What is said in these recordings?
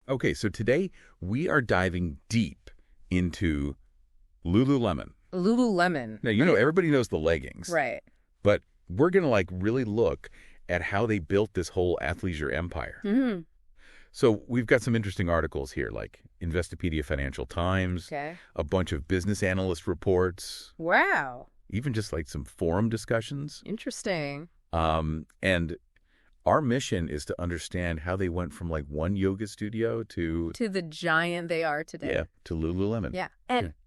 Okay, so today we are diving deep into Lululemon. Lululemon. Now, everybody knows the leggings. Right. But we're going to really look at how they built this whole athleisure empire. Mm-hmm. So we've got some interesting articles here, like Investopedia Financial Times, Okay. a bunch of business analyst reports, Wow. even just some forum discussions. Interesting. And our mission is to understand how they went from one yoga studio to The giant they are today. to Lululemon. Yeah.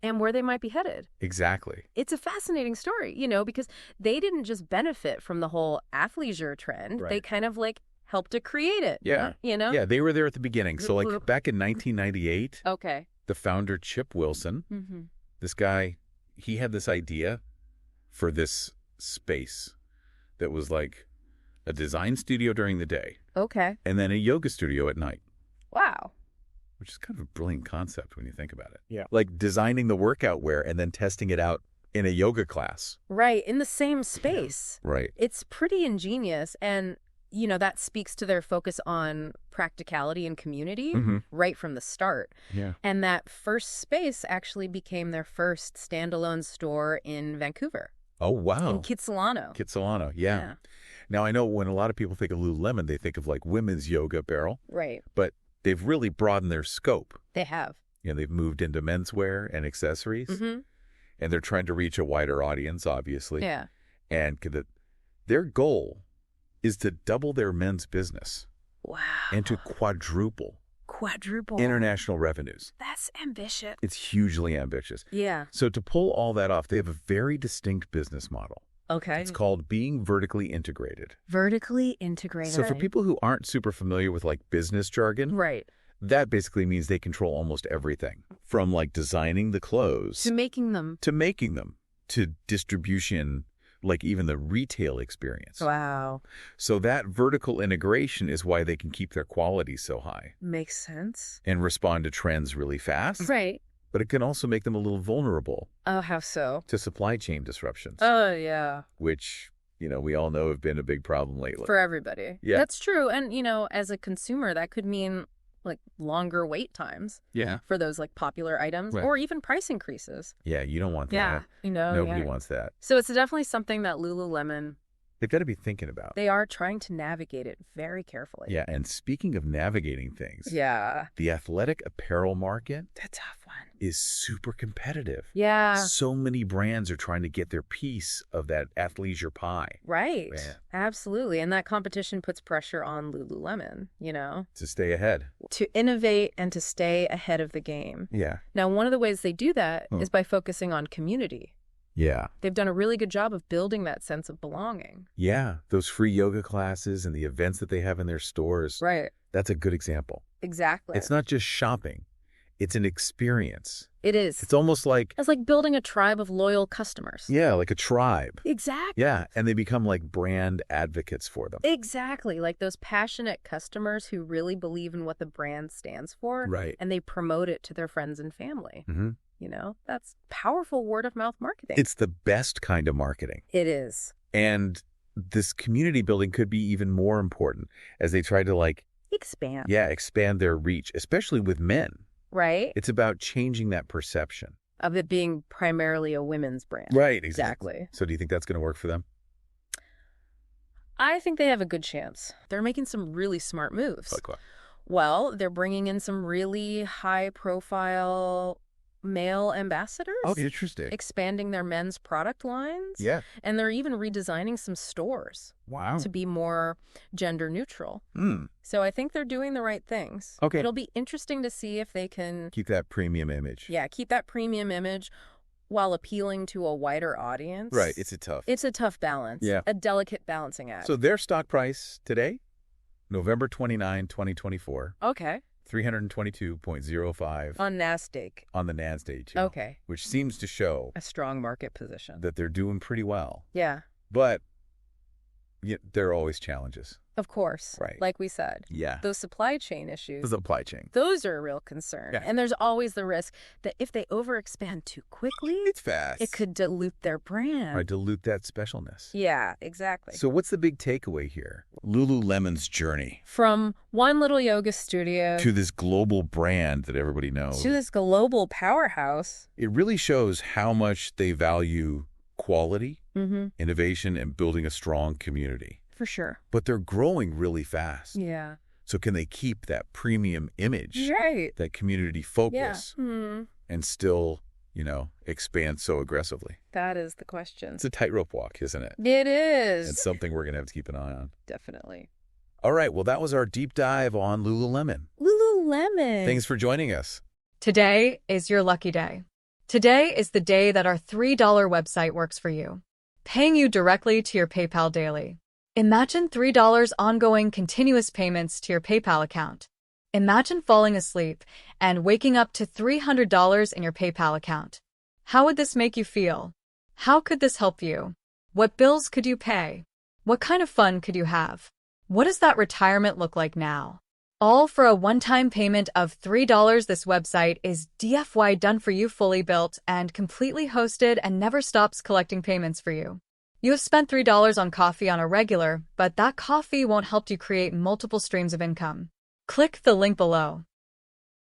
And where they might be headed. Exactly. It's a fascinating story, because they didn't just benefit from the whole athleisure trend. Right. They kind of helped to create it. Yeah. Yeah, they were there at the beginning. So back in 1998, Okay. the founder, Chip Wilson, Mm-hmm. this guy, he had this idea for this space that was like a design studio during the day Okay. and then a yoga studio at night, Wow. which is kind of a brilliant concept when you think about it. Yeah. Like designing the workout wear and then testing it out in a yoga class. Right. In the same space. Right. It's pretty ingenious. And, that speaks to their focus on practicality and community right from the start. Yeah. And that first space actually became their first standalone store in Vancouver. Oh, wow. In Kitsilano. Kitsilano, yeah. Now, I know when a lot of people think of Lululemon, they think of women's yoga apparel, Right. but they've really broadened their scope. They have. They've moved into menswear and accessories, Mm-hmm. and they're trying to reach a wider audience, obviously. Yeah. And their goal is to double their men's business Wow. and to quadruple Quadruple. international revenues. That's ambitious. It's hugely ambitious. Yeah. So to pull all that off, they have a very distinct business model. Okay. It's called being vertically integrated. Vertically integrated. So for people who aren't super familiar with business jargon, Right. that basically means they control almost everything from designing the clothes To making them. to distribution, even the retail experience. Wow. So that vertical integration is why they can keep their quality so high Makes sense. and respond to trends really fast. Right. But it can also make them a little vulnerable Oh, how so? to supply chain disruptions, Oh, yeah. which, we all know have been a big problem lately. For everybody. Yeah. That's true. And, as a consumer, that could mean longer wait times Yeah. for those popular items Right. or even price increases. Yeah, you don't want Yeah. that. Nobody wants that. So it's definitely something that Lululemon, They've got to be thinking about. they are trying to navigate it very carefully. Yeah, and speaking of navigating things, Yeah. the athletic apparel market The tough one. is super competitive. Yeah. So many brands are trying to get their piece of that athleisure pie Right. Yeah. Absolutely. And that competition puts pressure on Lululemon, to stay ahead. to innovate and to stay ahead of the game. Yeah. Now, one of the ways they do that Hmm. is by focusing on community. Yeah. They've done a really good job of building that sense of belonging. Yeah. Those free yoga classes and the events that they have in their stores. Right. That's a good example. Exactly. It's not just shopping. It's an experience. It is. It's almost like, It's like building a tribe of loyal customers. yeah, like a tribe. Exactly. Yeah. And they become brand advocates for them. Exactly. Like those passionate customers who really believe in what the brand stands for. Right. And they promote it to their friends and family. Mm-hmm. That's powerful word of mouth marketing. It's the best kind of marketing. It is. And this community building could be even more important as they try to expand their reach, especially with men. Right? It's about changing that perception. Of it being primarily a women's brand. Right, Exactly. So do you think that's going to work for them? I think they have a good chance. They're making some really smart moves. Like what? Well, they're bringing in some really high-profile male ambassadors. Oh, interesting. Expanding their men's product lines. Yeah. And they're even redesigning some stores Wow. to be more gender neutral. Hmm. So I think they're doing the right things. Okay. It'll be interesting to see if they can, Keep that premium image. keep that premium image while appealing to a wider audience. Right. It's a tough balance. Yeah. A delicate balancing act. So their stock price today, November 29, 2024, Okay. 322.05 On NASDAQ. on the NASDAQ, Okay. which seems to show A strong market position. that they're doing pretty well. Yeah. But there are always challenges. Of course. Right. Like we said. Yeah. Those supply chain issues. The supply chain. Those are a real concern. Yeah. And there's always the risk that if they overexpand too quickly, It's fast. it could dilute their brand. Right, dilute that specialness. Yeah, exactly. So what's the big takeaway here? Lululemon's journey From one little yoga studio to this global brand that everybody knows. to this global powerhouse. It really shows how much they value quality, Mm-hmm. innovation, and building a strong community. For sure. But they're growing really fast. Yeah. So can they keep that premium image, Right. that community Yeah. focus, Hmm. and still, expand so aggressively? That is the question. It's a tightrope walk, isn't it? It is. It's something we're going to have to keep an eye on. Definitely. All right, well, that was our deep dive on Lululemon. Lululemon. Thanks for joining us. Today is your lucky day. Today is the day that our $3 website works for you, paying you directly to your PayPal daily. Imagine $3 ongoing continuous payments to your PayPal account. Imagine falling asleep and waking up to $300 in your PayPal account. How would this make you feel? How could this help you? What bills could you pay? What kind of fun could you have? What does that retirement look like now? All for a one-time payment of $3. This website is DFY done for you, fully built and completely hosted, and never stops collecting payments for you. You have spent $3 on coffee on a regular, but that coffee won't help you create multiple streams of income. Click the link below.